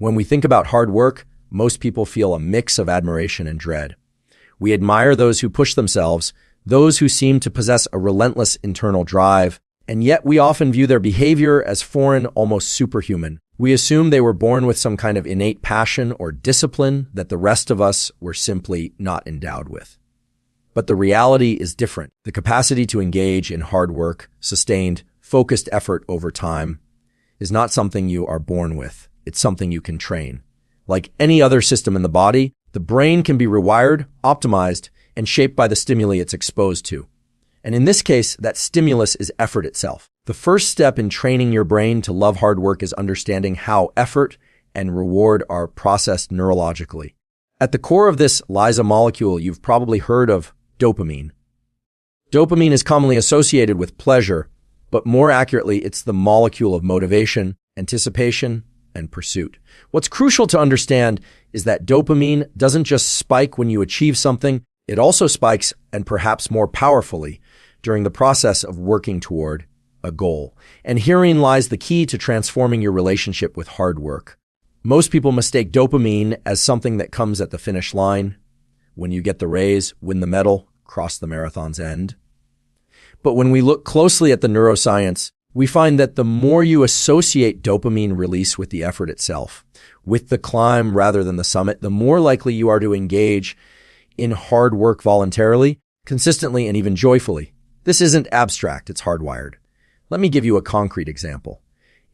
When we think about hard work, most people feel a mix of admiration and dread. We admire those who push themselves, those who seem to possess a relentless internal drive, and yet we often view their behavior as foreign, almost superhuman. We assume they were born with some kind of innate passion or discipline that the rest of us were simply not endowed with. But the reality is different. The capacity to engage in hard work, sustained, focused effort over time, is not something you are born with. It's something you can train. Like any other system in the body, the brain can be rewired, optimized, and shaped by the stimuli it's exposed to. And in this case, that stimulus is effort itself. The first step in training your brain to love hard work is understanding how effort and reward are processed neurologically. At the core of this lies a molecule you've probably heard of, dopamine. Dopamine is commonly associated with pleasure, but more accurately, it's the molecule of motivation, anticipation, and pursuit. What's crucial to understand is that dopamine doesn't just spike when you achieve something, it also spikes, and perhaps more powerfully, during the process of working toward a goal. And herein lies the key to transforming your relationship with hard work. Most people mistake dopamine as something that comes at the finish line, when you get the raise, win the medal, cross the marathon's end. But when we look closely at the neuroscience, we find that the more you associate dopamine release with the effort itself, with the climb rather than the summit, the more likely you are to engage in hard work voluntarily, consistently, and even joyfully. This isn't abstract, it's hardwired. Let me give you a concrete example.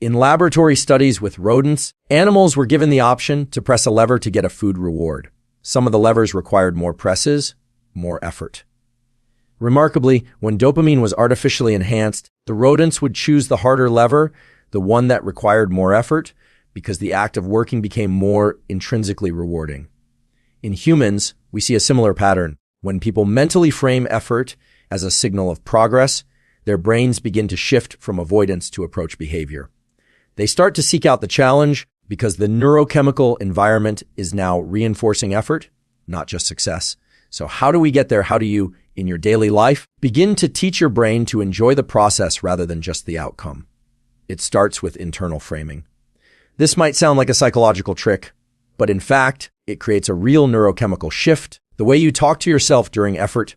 In laboratory studies with rodents, animals were given the option to press a lever to get a food reward. Some of the levers required more presses, more effort. Remarkably, when dopamine was artificially enhanced, the rodents would choose the harder lever, the one that required more effort, because the act of working became more intrinsically rewarding. In humans, we see a similar pattern. When people mentally frame effort as a signal of progress, their brains begin to shift from avoidance to approach behavior. They start to seek out the challenge because the neurochemical environment is now reinforcing effort, not just success. So how do we get there? How do you, in your daily life, begin to teach your brain to enjoy the process rather than just the outcome? It starts with internal framing. This might sound like a psychological trick, but in fact, it creates a real neurochemical shift. The way you talk to yourself during effort,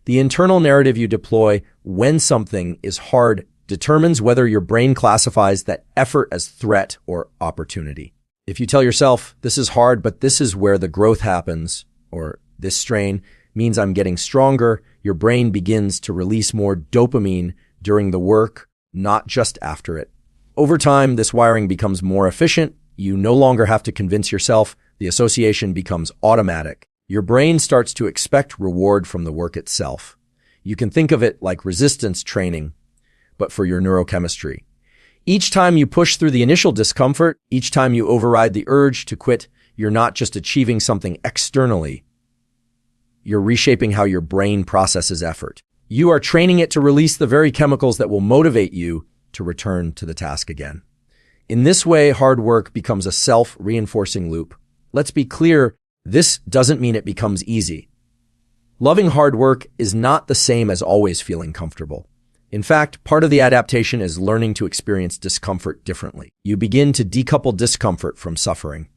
the internal narrative you deploy when something is hard determines whether your brain classifies that effort as threat or opportunity. If you tell yourself, this is hard, but this is where the growth happens, or this strain means I'm getting stronger, your brain begins to release more dopamine during the work, not just after it. Over time, this wiring becomes more efficient. You no longer have to convince yourself. The association becomes automatic. Your brain starts to expect reward from the work itself. You can think of it like resistance training, but for your neurochemistry. Each time you push through the initial discomfort, each time you override the urge to quit, you're not just achieving something externally. You're reshaping how your brain processes effort. You are training it to release the very chemicals that will motivate you to return to the task again. In this way, hard work becomes a self-reinforcing loop. Let's be clear, this doesn't mean it becomes easy. Loving hard work is not the same as always feeling comfortable. In fact, part of the adaptation is learning to experience discomfort differently. You begin to decouple discomfort from suffering.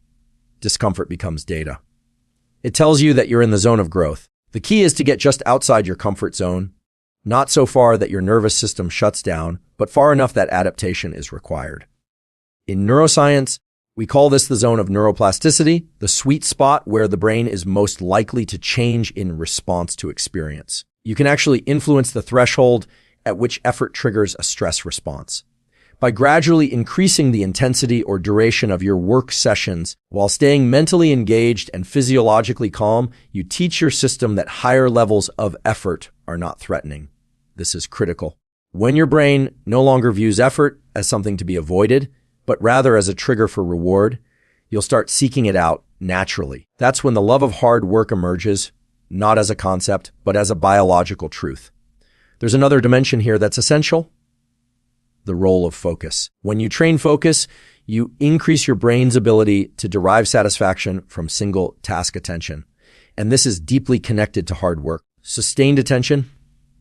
Discomfort becomes data. It tells you that you're in the zone of growth. The key is to get just outside your comfort zone, not so far that your nervous system shuts down, but far enough that adaptation is required. In neuroscience, we call this the zone of neuroplasticity, the sweet spot where the brain is most likely to change in response to experience. You can actually influence the threshold at which effort triggers a stress response. By gradually increasing the intensity or duration of your work sessions while staying mentally engaged and physiologically calm, you teach your system that higher levels of effort are not threatening. This is critical. When your brain no longer views effort as something to be avoided, but rather as a trigger for reward, you'll start seeking it out naturally. That's when the love of hard work emerges, not as a concept, but as a biological truth. There's another dimension here that's essential: the role of focus. When you train focus, you increase your brain's ability to derive satisfaction from single task attention. And this is deeply connected to hard work. Sustained attention,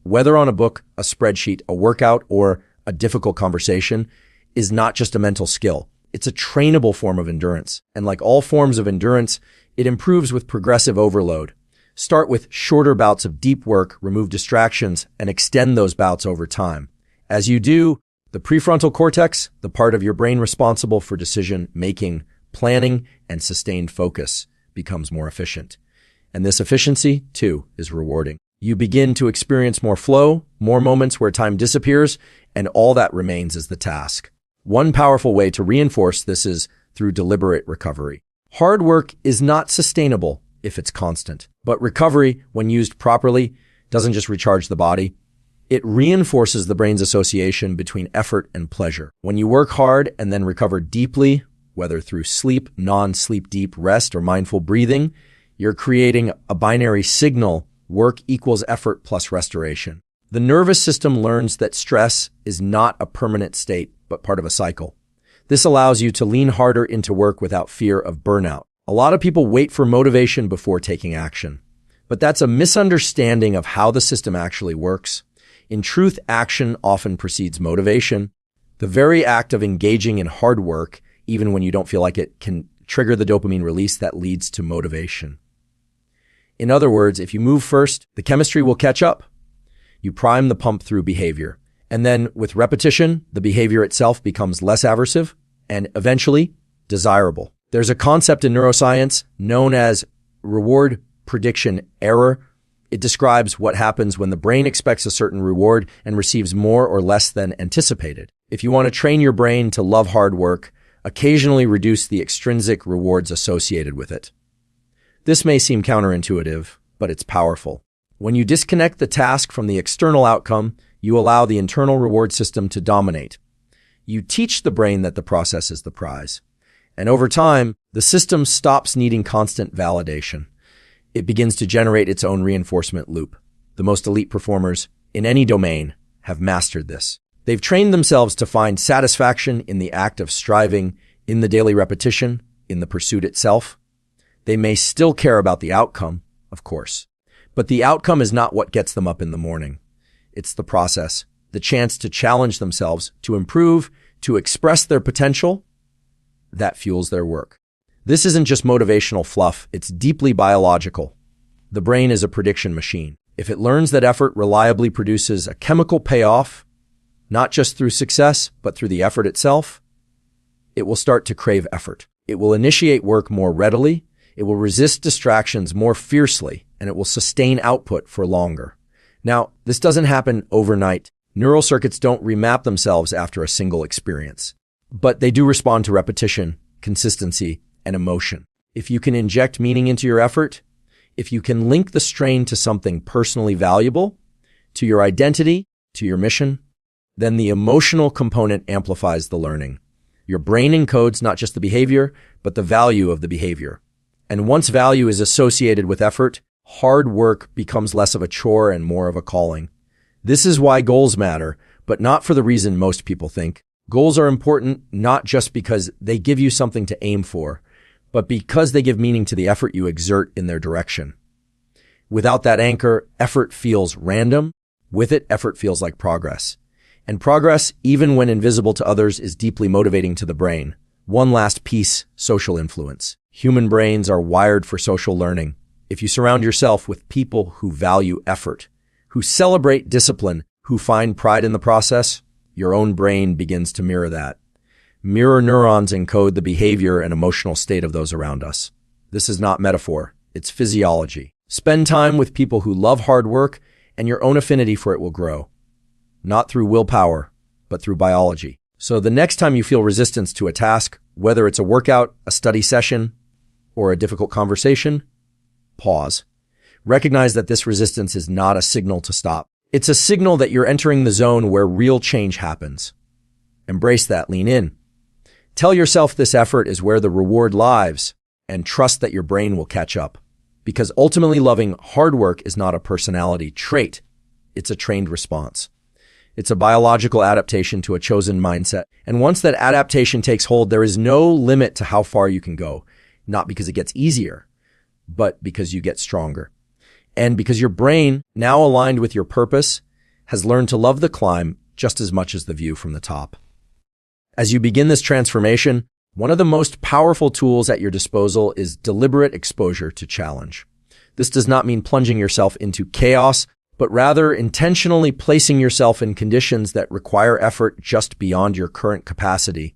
whether on a book, a spreadsheet, a workout, or a difficult conversation, is not just a mental skill. It's a trainable form of endurance. And like all forms of endurance, it improves with progressive overload. Start with shorter bouts of deep work, remove distractions, and extend those bouts over time. As you do, the prefrontal cortex, the part of your brain responsible for decision-making, planning, and sustained focus, becomes more efficient. And this efficiency, too, is rewarding. You begin to experience more flow, more moments where time disappears, and all that remains is the task. One powerful way to reinforce this is through deliberate recovery. Hard work is not sustainable if it's constant, but recovery, when used properly, doesn't just recharge the body. It reinforces the brain's association between effort and pleasure. When you work hard and then recover deeply, whether through sleep, non-sleep deep rest, or mindful breathing, you're creating a binary signal: work equals effort plus restoration. The nervous system learns that stress is not a permanent state, but part of a cycle. This allows you to lean harder into work without fear of burnout. A lot of people wait for motivation before taking action, but that's a misunderstanding of how the system actually works. In truth, action often precedes motivation. The very act of engaging in hard work, even when you don't feel like it, can trigger the dopamine release that leads to motivation. In other words, if you move first, the chemistry will catch up. You prime the pump through behavior. And then with repetition, the behavior itself becomes less aversive and eventually desirable. There's a concept in neuroscience known as reward prediction error. It describes what happens when the brain expects a certain reward and receives more or less than anticipated. If you want to train your brain to love hard work, occasionally reduce the extrinsic rewards associated with it. This may seem counterintuitive, but it's powerful. When you disconnect the task from the external outcome, you allow the internal reward system to dominate. You teach the brain that the process is the prize. And over time, the system stops needing constant validation. It begins to generate its own reinforcement loop. The most elite performers in any domain have mastered this. They've trained themselves to find satisfaction in the act of striving, in the daily repetition, in the pursuit itself. They may still care about the outcome, of course, but the outcome is not what gets them up in the morning. It's the process, the chance to challenge themselves, to improve, to express their potential, that fuels their work. This isn't just motivational fluff, it's deeply biological. The brain is a prediction machine. If it learns that effort reliably produces a chemical payoff, not just through success, but through the effort itself, it will start to crave effort. It will initiate work more readily, it will resist distractions more fiercely, and it will sustain output for longer. Now, this doesn't happen overnight. Neural circuits don't remap themselves after a single experience, but they do respond to repetition, consistency, and emotion. If you can inject meaning into your effort, if you can link the strain to something personally valuable, to your identity, to your mission, then the emotional component amplifies the learning. Your brain encodes not just the behavior, but the value of the behavior. And once value is associated with effort, hard work becomes less of a chore and more of a calling. This is why goals matter, but not for the reason most people think. Goals are important not just because they give you something to aim for, but because they give meaning to the effort you exert in their direction. Without that anchor, effort feels random. With it, effort feels like progress. And progress, even when invisible to others, is deeply motivating to the brain. One last piece: social influence. Human brains are wired for social learning. If you surround yourself with people who value effort, who celebrate discipline, who find pride in the process, your own brain begins to mirror that. Mirror neurons encode the behavior and emotional state of those around us. This is not metaphor, it's physiology. Spend time with people who love hard work, and your own affinity for it will grow. Not through willpower, but through biology. So the next time you feel resistance to a task, whether it's a workout, a study session, or a difficult conversation, pause. Recognize that this resistance is not a signal to stop. It's a signal that you're entering the zone where real change happens. Embrace that, lean in. Tell yourself this effort is where the reward lies, and trust that your brain will catch up. Because ultimately, loving hard work is not a personality trait. It's a trained response. It's a biological adaptation to a chosen mindset. And once that adaptation takes hold, there is no limit to how far you can go. Not because it gets easier, but because you get stronger. And because your brain, now aligned with your purpose, has learned to love the climb just as much as the view from the top. As you begin this transformation, One of the most powerful tools at your disposal is deliberate exposure to challenge. This does not mean plunging yourself into chaos, but rather intentionally placing yourself in conditions that require effort just beyond your current capacity.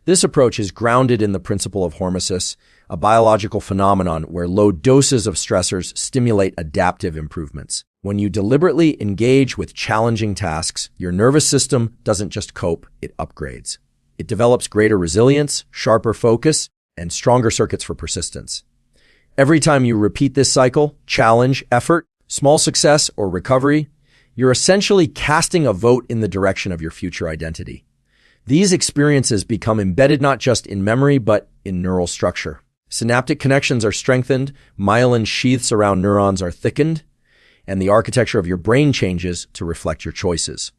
This approach is grounded in the principle of hormesis, a biological phenomenon where low doses of stressors stimulate adaptive improvements. When you deliberately engage with challenging tasks, your nervous system doesn't just cope, it upgrades. It develops greater resilience, sharper focus, and stronger circuits for persistence. Every time you repeat this cycle, challenge, effort, small success, or recovery, you're essentially casting a vote in the direction of your future identity. These experiences become embedded not just in memory, but in neural structure. Synaptic connections are strengthened, myelin sheaths around neurons are thickened, and the architecture of your brain changes to reflect your choices.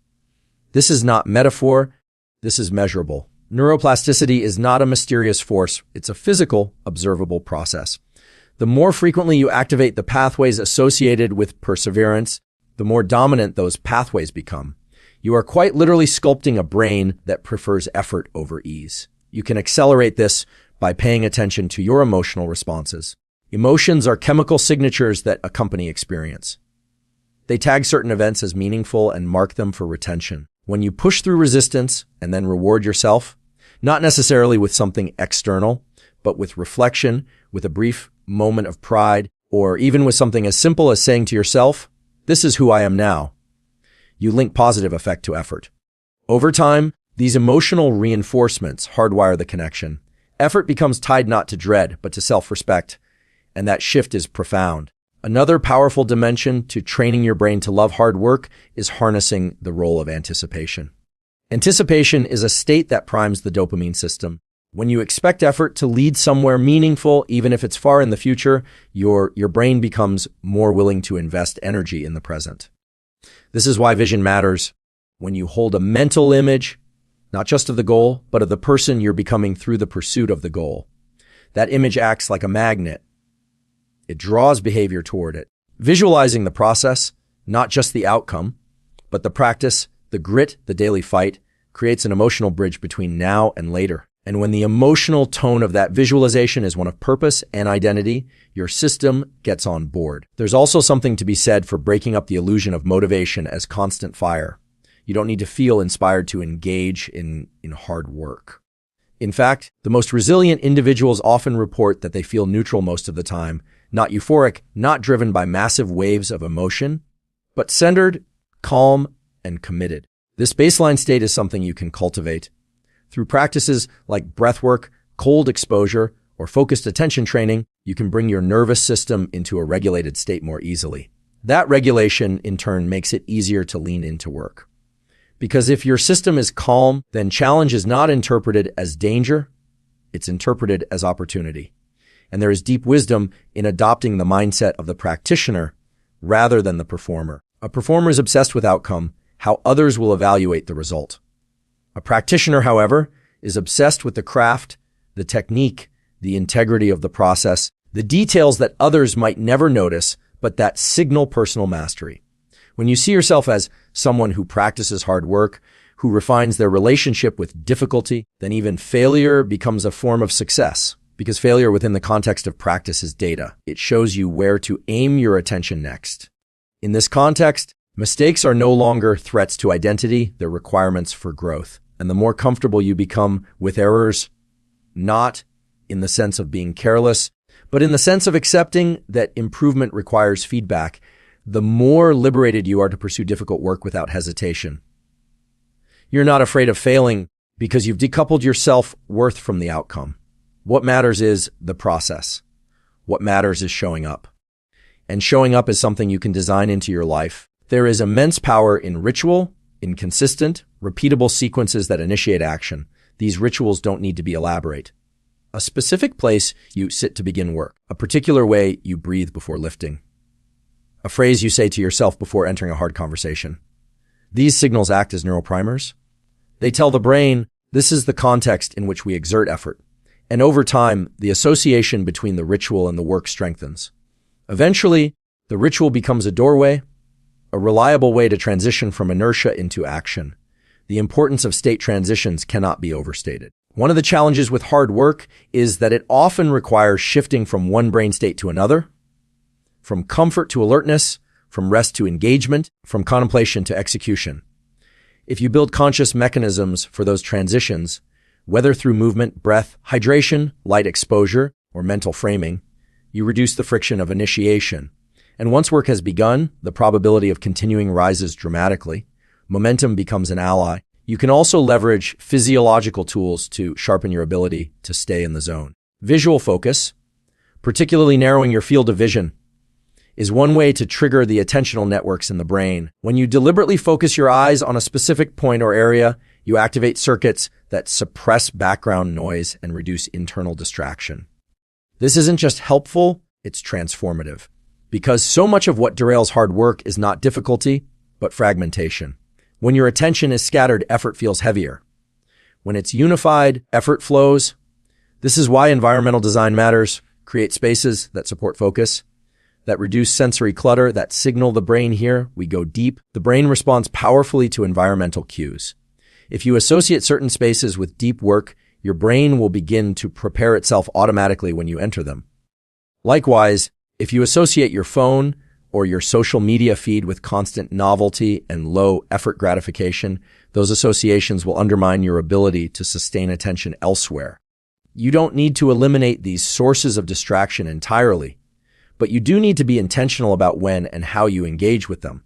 This is not metaphor, this is measurable. Neuroplasticity is not a mysterious force, it's a physical, observable process. The more frequently you activate the pathways associated with perseverance, the more dominant those pathways become. You are quite literally sculpting a brain that prefers effort over ease. You can accelerate this by paying attention to your emotional responses. Emotions are chemical signatures that accompany experience. They tag certain events as meaningful and mark them for retention. When you push through resistance and then reward yourself, not necessarily with something external, but with reflection, with a brief moment of pride, or even with something as simple as saying to yourself, "This is who I am now," you link positive effect to effort. Over time, these emotional reinforcements hardwire the connection. Effort becomes tied not to dread, but to self-respect, and that shift is profound. Another powerful dimension to training your brain to love hard work is harnessing the role of anticipation. Anticipation is a state that primes the dopamine system. When you expect effort to lead somewhere meaningful, even if it's far in the future, your brain becomes more willing to invest energy in the present. This is why vision matters. When you hold a mental image, not just of the goal, but of the person you're becoming through the pursuit of the goal, that image acts like a magnet. It draws behavior toward it. Visualizing the process, not just the outcome, but the practice, the grit, the daily fight, creates an emotional bridge between now and later. And when the emotional tone of that visualization is one of purpose and identity, your system gets on board. There's also something to be said for breaking up the illusion of motivation as constant fire. You don't need to feel inspired to engage in hard work. In fact, the most resilient individuals often report that they feel neutral most of the time, not euphoric, not driven by massive waves of emotion, but centered, calm, and committed. This baseline state is something you can cultivate. Through practices like breathwork, cold exposure, or focused attention training, you can bring your nervous system into a regulated state more easily. That regulation, in turn, makes it easier to lean into work. Because if your system is calm, then challenge is not interpreted as danger, it's interpreted as opportunity. And there is deep wisdom in adopting the mindset of the practitioner rather than the performer. A performer is obsessed with outcome, how others will evaluate the result. A practitioner, however, is obsessed with the craft, the technique, the integrity of the process, the details that others might never notice, but that signal personal mastery. When you see yourself as someone who practices hard work, who refines their relationship with difficulty, then even failure becomes a form of success. Because failure within the context of practice is data. It shows you where to aim your attention next. In this context, mistakes are no longer threats to identity, they're requirements for growth. And the more comfortable you become with errors, not in the sense of being careless, but in the sense of accepting that improvement requires feedback, the more liberated you are to pursue difficult work without hesitation. You're not afraid of failing because you've decoupled your self-worth from the outcome. What matters is the process. What matters is showing up. And showing up is something you can design into your life. There is immense power in ritual, in consistent, repeatable sequences that initiate action. These rituals don't need to be elaborate. A specific place you sit to begin work. A particular way you breathe before lifting. A phrase you say to yourself before entering a hard conversation. These signals act as neuroprimers. They tell the brain, this is the context in which we exert effort. And over time, the association between the ritual and the work strengthens. Eventually, the ritual becomes a doorway, a reliable way to transition from inertia into action. The importance of state transitions cannot be overstated. One of the challenges with hard work is that it often requires shifting from one brain state to another, from comfort to alertness, from rest to engagement, from contemplation to execution. If you build conscious mechanisms for those transitions, whether through movement, breath, hydration, light exposure, or mental framing, you reduce the friction of initiation. And once work has begun, the probability of continuing rises dramatically. Momentum becomes an ally. You can also leverage physiological tools to sharpen your ability to stay in the zone. Visual focus, particularly narrowing your field of vision, is one way to trigger the attentional networks in the brain. When you deliberately focus your eyes on a specific point or area, you activate circuits that suppress background noise and reduce internal distraction. This isn't just helpful, it's transformative. Because so much of what derails hard work is not difficulty, but fragmentation. When your attention is scattered, effort feels heavier. When it's unified, effort flows. This is why environmental design matters. Create spaces that support focus, that reduce sensory clutter, that signal the brain here, we go deep. The brain responds powerfully to environmental cues. If you associate certain spaces with deep work, your brain will begin to prepare itself automatically when you enter them. Likewise, if you associate your phone or your social media feed with constant novelty and low effort gratification, those associations will undermine your ability to sustain attention elsewhere. You don't need to eliminate these sources of distraction entirely, but you do need to be intentional about when and how you engage with them.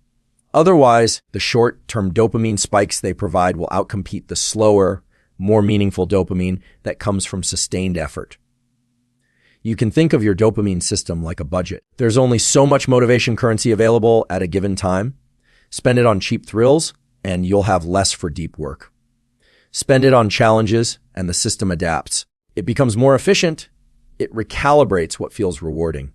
Otherwise, the short-term dopamine spikes they provide will outcompete the slower, more meaningful dopamine that comes from sustained effort. You can think of your dopamine system like a budget. There's only so much motivation currency available at a given time. Spend it on cheap thrills, and you'll have less for deep work. Spend it on challenges, and the system adapts. It becomes more efficient. It recalibrates what feels rewarding.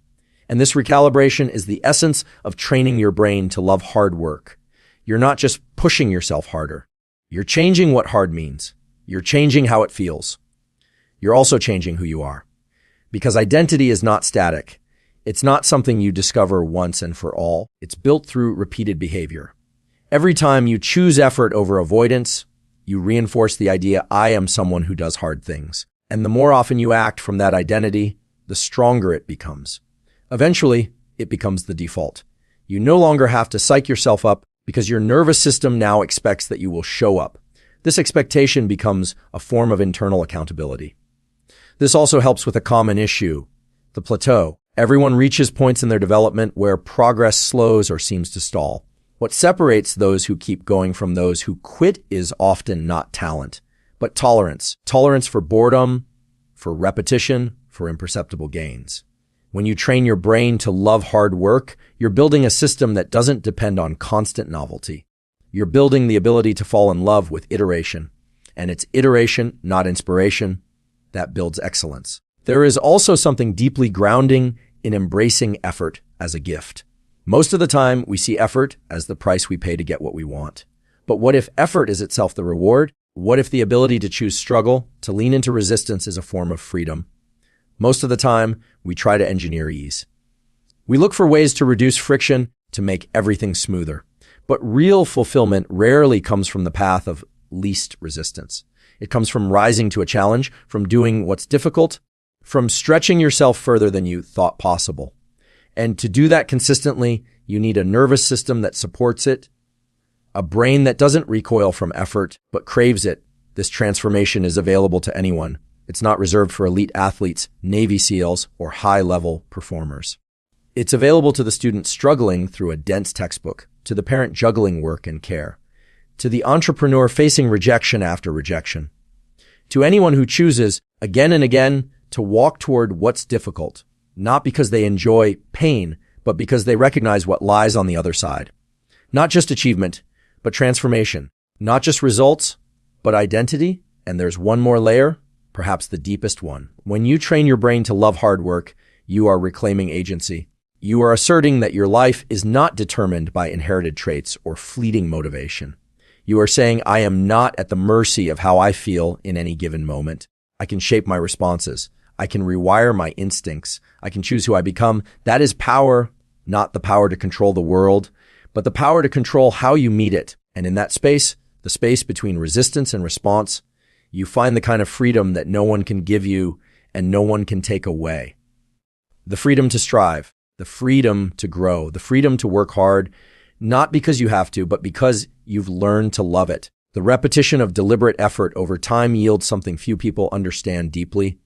And this recalibration is the essence of training your brain to love hard work. You're not just pushing yourself harder. You're changing what hard means. You're changing how it feels. You're also changing who you are. Because identity is not static. It's not something you discover once and for all. It's built through repeated behavior. Every time you choose effort over avoidance, you reinforce the idea, I am someone who does hard things. And the more often you act from that identity, the stronger it becomes. Eventually, it becomes the default. You no longer have to psych yourself up because your nervous system now expects that you will show up. This expectation becomes a form of internal accountability. This also helps with a common issue, the plateau. Everyone reaches points in their development where progress slows or seems to stall. What separates those who keep going from those who quit is often not talent, but tolerance. Tolerance for boredom, for repetition, for imperceptible gains. When you train your brain to love hard work, you're building a system that doesn't depend on constant novelty. You're building the ability to fall in love with iteration. And it's iteration, not inspiration, that builds excellence. There is also something deeply grounding in embracing effort as a gift. Most of the time, we see effort as the price we pay to get what we want. But what if effort is itself the reward? What if the ability to choose struggle, to lean into resistance is a form of freedom? Most of the time, we try to engineer ease. We look for ways to reduce friction, to make everything smoother. But real fulfillment rarely comes from the path of least resistance. It comes from rising to a challenge, from doing what's difficult, from stretching yourself further than you thought possible. And to do that consistently, you need a nervous system that supports it, a brain that doesn't recoil from effort, but craves it. This transformation is available to anyone. It's not reserved for elite athletes, Navy SEALs, or high-level performers. It's available to the student struggling through a dense textbook, to the parent juggling work and care, to the entrepreneur facing rejection after rejection, to anyone who chooses, again and again, to walk toward what's difficult, not because they enjoy pain, but because they recognize what lies on the other side. Not just achievement, but transformation. Not just results, but identity. And there's one more layer, perhaps the deepest one. When you train your brain to love hard work, you are reclaiming agency. You are asserting that your life is not determined by inherited traits or fleeting motivation. You are saying, I am not at the mercy of how I feel in any given moment. I can shape my responses. I can rewire my instincts. I can choose who I become. That is power, not the power to control the world, but the power to control how you meet it. And in that space, the space between resistance and response, You find the kind of freedom that no one can give you and no one can take away. The freedom to strive, the freedom to grow, the freedom to work hard, not because you have to, but because you've learned to love it. The repetition of deliberate effort over time yields something few people understand deeply.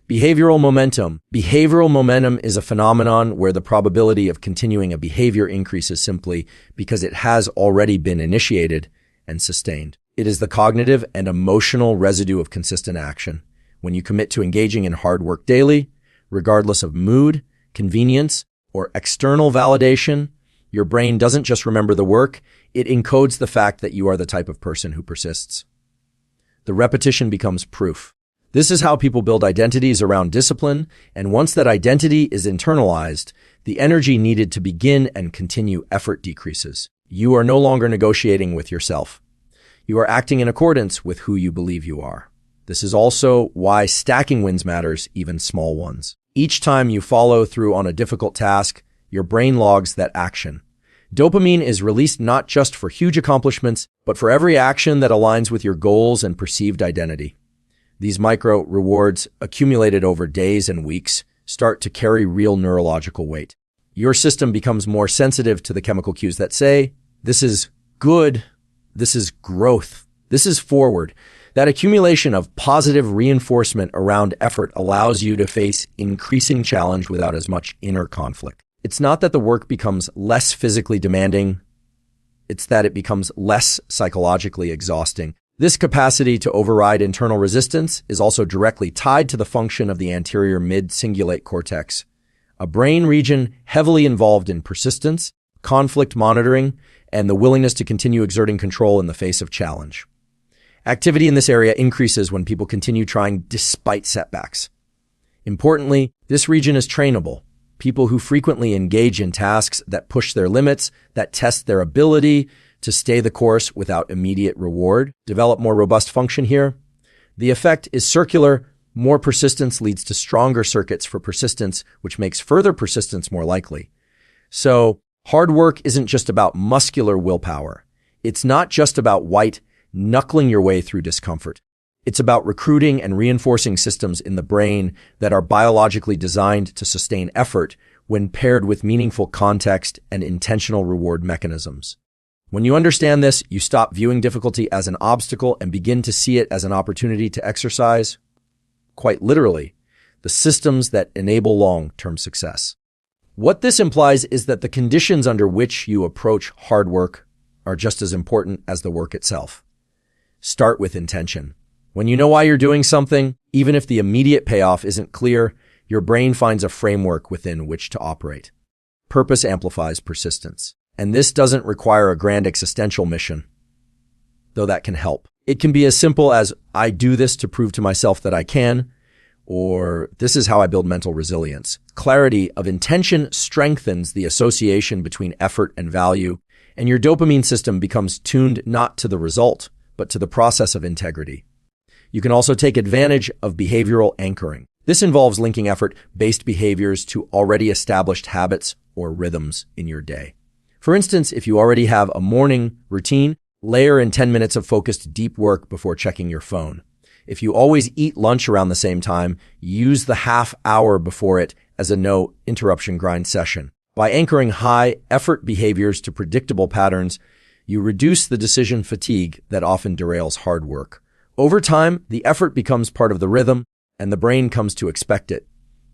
Behavioral momentum. Behavioral momentum is a phenomenon where the probability of continuing a behavior increases simply because it has already been initiated and sustained. It is the cognitive and emotional residue of consistent action. When you commit to engaging in hard work daily, regardless of mood, convenience, or external validation, your brain doesn't just remember the work, it encodes the fact that you are the type of person who persists. The repetition becomes proof. This is how people build identities around discipline, and once that identity is internalized, the energy needed to begin and continue effort decreases. You are no longer negotiating with yourself. You are acting in accordance with who you believe you are. This is also why stacking wins matters, even small ones. Each time you follow through on a difficult task, your brain logs that action. Dopamine is released not just for huge accomplishments, but for every action that aligns with your goals and perceived identity. These micro rewards, accumulated over days and weeks, start to carry real neurological weight. Your system becomes more sensitive to the chemical cues that say, this is good, this is growth, this is forward. That accumulation of positive reinforcement around effort allows you to face increasing challenge without as much inner conflict. It's not that the work becomes less physically demanding, it's that it becomes less psychologically exhausting. This capacity to override internal resistance is also directly tied to the function of the anterior mid-cingulate cortex, a brain region heavily involved in persistence, conflict monitoring, and the willingness to continue exerting control in the face of challenge. Activity in this area increases when people continue trying despite setbacks. Importantly, this region is trainable. People who frequently engage in tasks that push their limits, that test their ability to stay the course without immediate reward, develop more robust function here. The effect is circular. More persistence leads to stronger circuits for persistence, which makes further persistence more likely. So, hard work isn't just about muscular willpower. It's not just about knuckling your way through discomfort. It's about recruiting and reinforcing systems in the brain that are biologically designed to sustain effort when paired with meaningful context and intentional reward mechanisms. When you understand this, you stop viewing difficulty as an obstacle and begin to see it as an opportunity to exercise, quite literally, the systems that enable long-term success. What this implies is that the conditions under which you approach hard work are just as important as the work itself. Start with intention. When you know why you're doing something, even if the immediate payoff isn't clear, your brain finds a framework within which to operate. Purpose amplifies persistence. And this doesn't require a grand existential mission, though that can help. It can be as simple as, I do this to prove to myself that I can, or this is how I build mental resilience. Clarity of intention strengthens the association between effort and value, and your dopamine system becomes tuned not to the result, but to the process of integrity. You can also take advantage of behavioral anchoring. This involves linking effort-based behaviors to already established habits or rhythms in your day. For instance, if you already have a morning routine, layer in 10 minutes of focused deep work before checking your phone. If you always eat lunch around the same time, use the half hour before it as a no interruption grind session. By anchoring high effort behaviors to predictable patterns, you reduce the decision fatigue that often derails hard work. Over time, the effort becomes part of the rhythm, and the brain comes to expect it.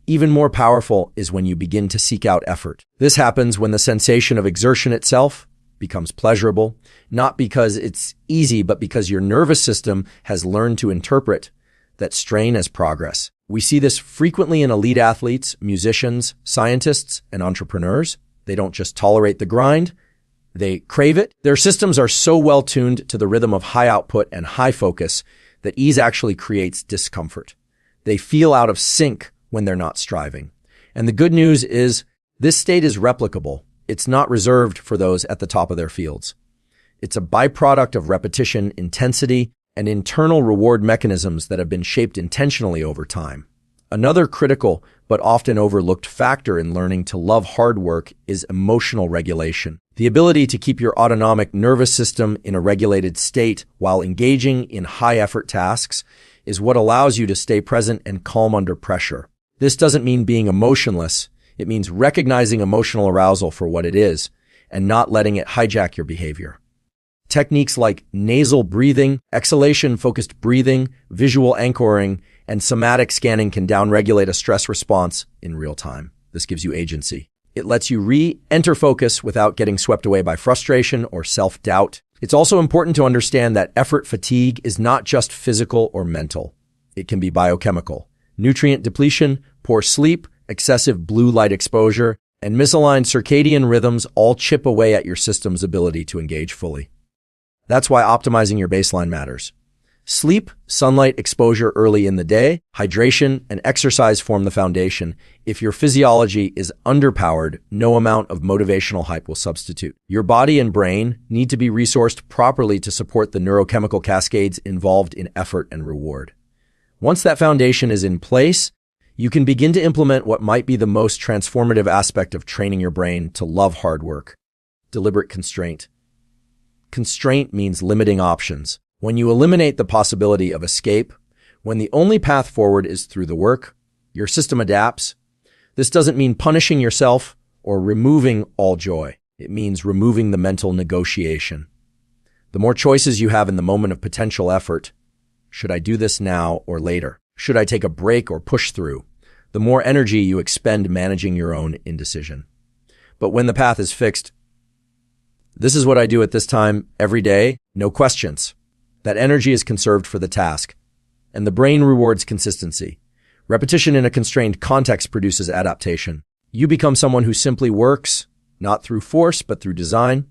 Even more powerful is when you begin to seek out effort. This happens when the sensation of exertion itself becomes pleasurable, not because it's easy, but because your nervous system has learned to interpret that strain as progress. We see this frequently in elite athletes, musicians, scientists, and entrepreneurs. They don't just tolerate the grind, they crave it. Their systems are so well tuned to the rhythm of high output and high focus that ease actually creates discomfort. They feel out of sync when they're not striving. And the good news is this state is replicable. It's not reserved for those at the top of their fields. It's a byproduct of repetition, intensity, and internal reward mechanisms that have been shaped intentionally over time. Another critical but often overlooked factor in learning to love hard work is emotional regulation. The ability to keep your autonomic nervous system in a regulated state while engaging in high-effort tasks is what allows you to stay present and calm under pressure. This doesn't mean being emotionless. It means recognizing emotional arousal for what it is and not letting it hijack your behavior. Techniques like nasal breathing, exhalation-focused breathing, visual anchoring, and somatic scanning can downregulate a stress response in real time. This gives you agency. It lets you re-enter focus without getting swept away by frustration or self-doubt. It's also important to understand that effort fatigue is not just physical or mental. It can be biochemical. Nutrient depletion, poor sleep, excessive blue light exposure, and misaligned circadian rhythms all chip away at your system's ability to engage fully. That's why optimizing your baseline matters. Sleep, sunlight exposure early in the day, hydration, and exercise form the foundation. If your physiology is underpowered, no amount of motivational hype will substitute. Your body and brain need to be resourced properly to support the neurochemical cascades involved in effort and reward. Once that foundation is in place, you can begin to implement what might be the most transformative aspect of training your brain to love hard work: deliberate constraint. Constraint means limiting options. When you eliminate the possibility of escape, when the only path forward is through the work, your system adapts. This doesn't mean punishing yourself or removing all joy. It means removing the mental negotiation. The more choices you have in the moment of potential effort, should I do this now or later? Should I take a break or push through? The more energy you expend managing your own indecision. But when the path is fixed, this is what I do at this time every day, no questions. That energy is conserved for the task, and the brain rewards consistency. Repetition in a constrained context produces adaptation. You become someone who simply works, not through force, but through design.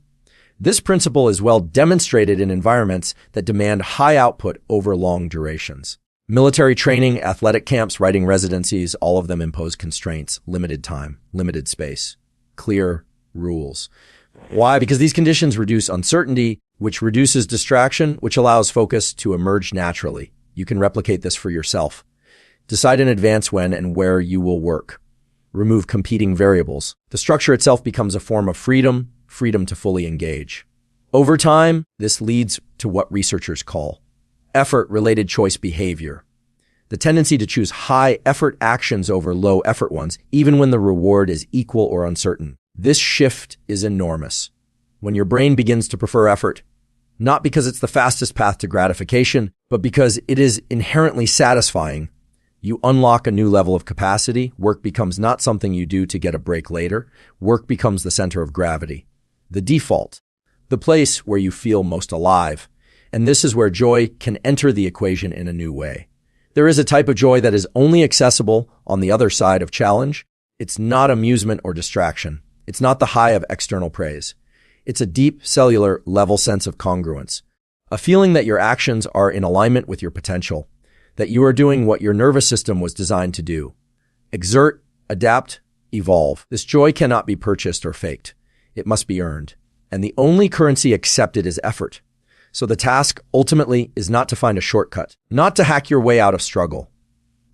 This principle is well demonstrated in environments that demand high output over long durations. Military training, athletic camps, writing residencies, all of them impose constraints: limited time, limited space, clear rules. Why? Because these conditions reduce uncertainty, which reduces distraction, which allows focus to emerge naturally. You can replicate this for yourself. Decide in advance when and where you will work. Remove competing variables. The structure itself becomes a form of freedom to fully engage. Over time, this leads to what researchers call effort-related choice behavior. The tendency to choose high-effort actions over low-effort ones, even when the reward is equal or uncertain. This shift is enormous. When your brain begins to prefer effort, not because it's the fastest path to gratification, but because it is inherently satisfying, you unlock a new level of capacity. Work becomes not something you do to get a break later. Work becomes the center of gravity, the default, the place where you feel most alive. And this is where joy can enter the equation in a new way. There is a type of joy that is only accessible on the other side of challenge. It's not amusement or distraction. It's not the high of external praise. It's a deep, cellular level sense of congruence, a feeling that your actions are in alignment with your potential, that you are doing what your nervous system was designed to do: exert, adapt, evolve. This joy cannot be purchased or faked. It must be earned. And the only currency accepted is effort. So the task ultimately is not to find a shortcut, not to hack your way out of struggle.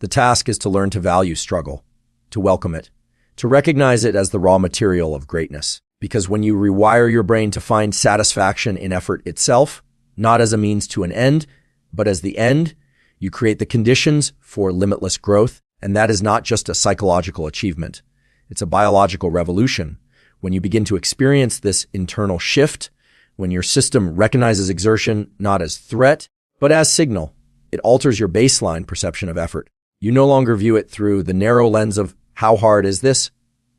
The task is to learn to value struggle, to welcome it, to recognize it as the raw material of greatness. Because when you rewire your brain to find satisfaction in effort itself, not as a means to an end, but as the end, you create the conditions for limitless growth. And that is not just a psychological achievement. It's a biological revolution. When you begin to experience this internal shift, when your system recognizes exertion not as threat, but as signal, it alters your baseline perception of effort. You no longer view it through the narrow lens of how hard is this,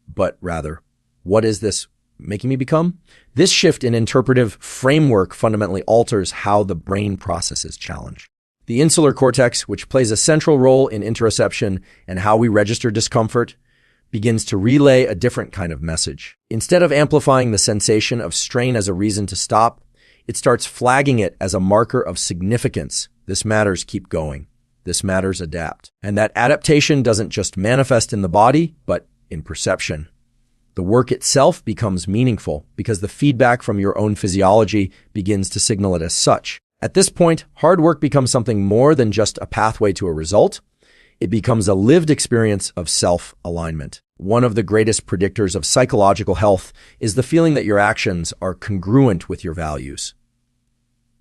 but rather, what is this making me become? This shift in interpretive framework fundamentally alters how the brain processes challenge. The insular cortex, which plays a central role in interoception and how we register discomfort, begins to relay a different kind of message. Instead of amplifying the sensation of strain as a reason to stop, it starts flagging it as a marker of significance. This matters, keep going. This matters, adapt. And that adaptation doesn't just manifest in the body, but in perception. The work itself becomes meaningful because the feedback from your own physiology begins to signal it as such. At this point, hard work becomes something more than just a pathway to a result. It becomes a lived experience of self-alignment. One of the greatest predictors of psychological health is the feeling that your actions are congruent with your values.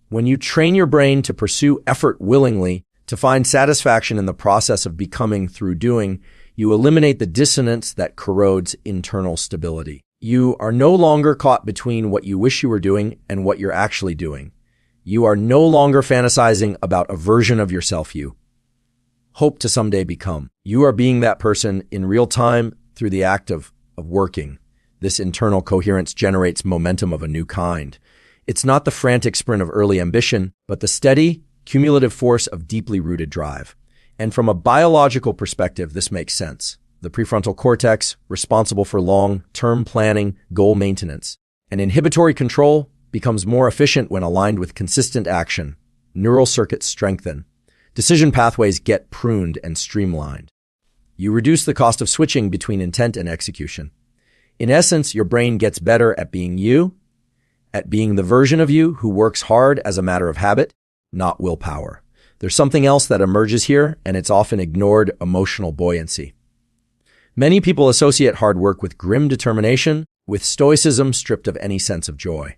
When you train your brain to pursue effort willingly, to find satisfaction in the process of becoming through doing, you eliminate the dissonance that corrodes internal stability. You are no longer caught between what you wish you were doing and what you're actually doing. You are no longer fantasizing about a version of yourself you hope to someday become. You are being that person in real time through the act of working. This internal coherence generates momentum of a new kind. It's not the frantic sprint of early ambition, but the steady, cumulative force of deeply rooted drive. And from a biological perspective, this makes sense. The prefrontal cortex, responsible for long-term planning, goal maintenance, and inhibitory control, becomes more efficient when aligned with consistent action. Neural circuits strengthen. Decision pathways get pruned and streamlined. You reduce the cost of switching between intent and execution. In essence, your brain gets better at being you, at being the version of you who works hard as a matter of habit, not willpower. There's something else that emerges here, and it's often ignored: emotional buoyancy. Many people associate hard work with grim determination, with stoicism stripped of any sense of joy.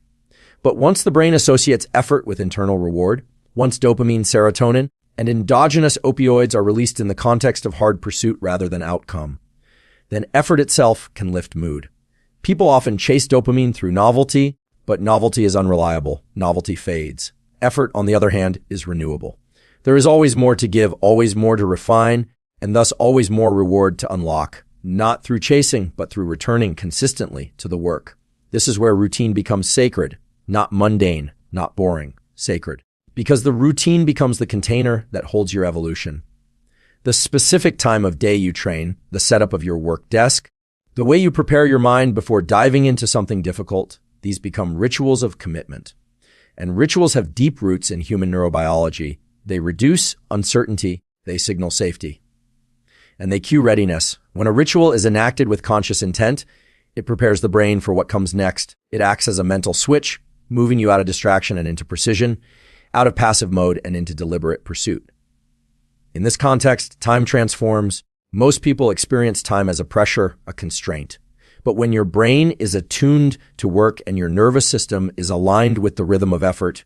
But once the brain associates effort with internal reward, once dopamine, serotonin, and endogenous opioids are released in the context of hard pursuit rather than outcome, then effort itself can lift mood. People often chase dopamine through novelty, but novelty is unreliable. Novelty fades. Effort, on the other hand, is renewable. There is always more to give, always more to refine, and thus always more reward to unlock, not through chasing, but through returning consistently to the work. This is where routine becomes sacred, not mundane, not boring, sacred. Because the routine becomes the container that holds your evolution. The specific time of day you train, the setup of your work desk, the way you prepare your mind before diving into something difficult, these become rituals of commitment. And rituals have deep roots in human neurobiology. They reduce uncertainty, they signal safety. And they cue readiness. When a ritual is enacted with conscious intent, it prepares the brain for what comes next. It acts as a mental switch, moving you out of distraction and into precision, out of passive mode and into deliberate pursuit. In this context, time transforms. Most people experience time as a pressure, a constraint. But when your brain is attuned to work and your nervous system is aligned with the rhythm of effort,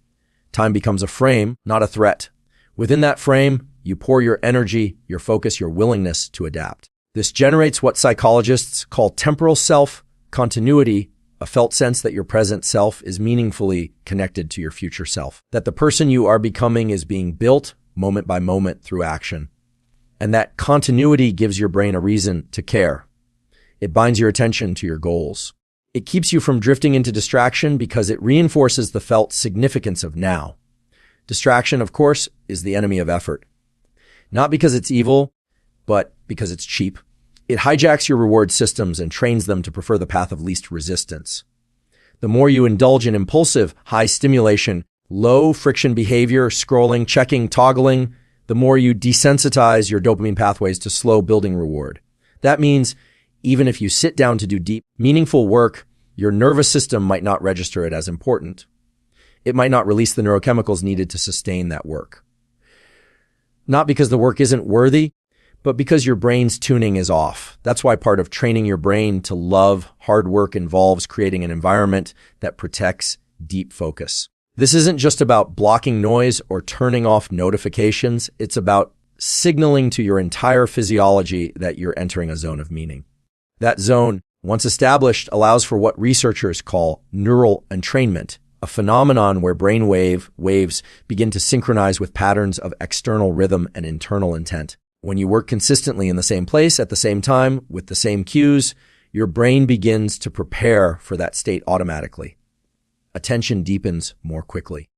time becomes a frame, not a threat. Within that frame, you pour your energy, your focus, your willingness to adapt. This generates what psychologists call temporal self-continuity, a felt sense that your present self is meaningfully connected to your future self, that the person you are becoming is being built moment by moment through action. And that continuity gives your brain a reason to care. It binds your attention to your goals. It keeps you from drifting into distraction because it reinforces the felt significance of now. Distraction, of course, is the enemy of effort. Not because it's evil, but because it's cheap. It hijacks your reward systems and trains them to prefer the path of least resistance. The more you indulge in impulsive, high stimulation, low friction behavior, scrolling, checking, toggling, the more you desensitize your dopamine pathways to slow building reward. That means even if you sit down to do deep, meaningful work, your nervous system might not register it as important. It might not release the neurochemicals needed to sustain that work. Not because the work isn't worthy, but because your brain's tuning is off. That's why part of training your brain to love hard work involves creating an environment that protects deep focus. This isn't just about blocking noise or turning off notifications. It's about signaling to your entire physiology that you're entering a zone of meaning. That zone, once established, allows for what researchers call neural entrainment, a phenomenon where brain waves begin to synchronize with patterns of external rhythm and internal intent. When you work consistently in the same place at the same time with the same cues, your brain begins to prepare for that state automatically. Attention deepens more quickly.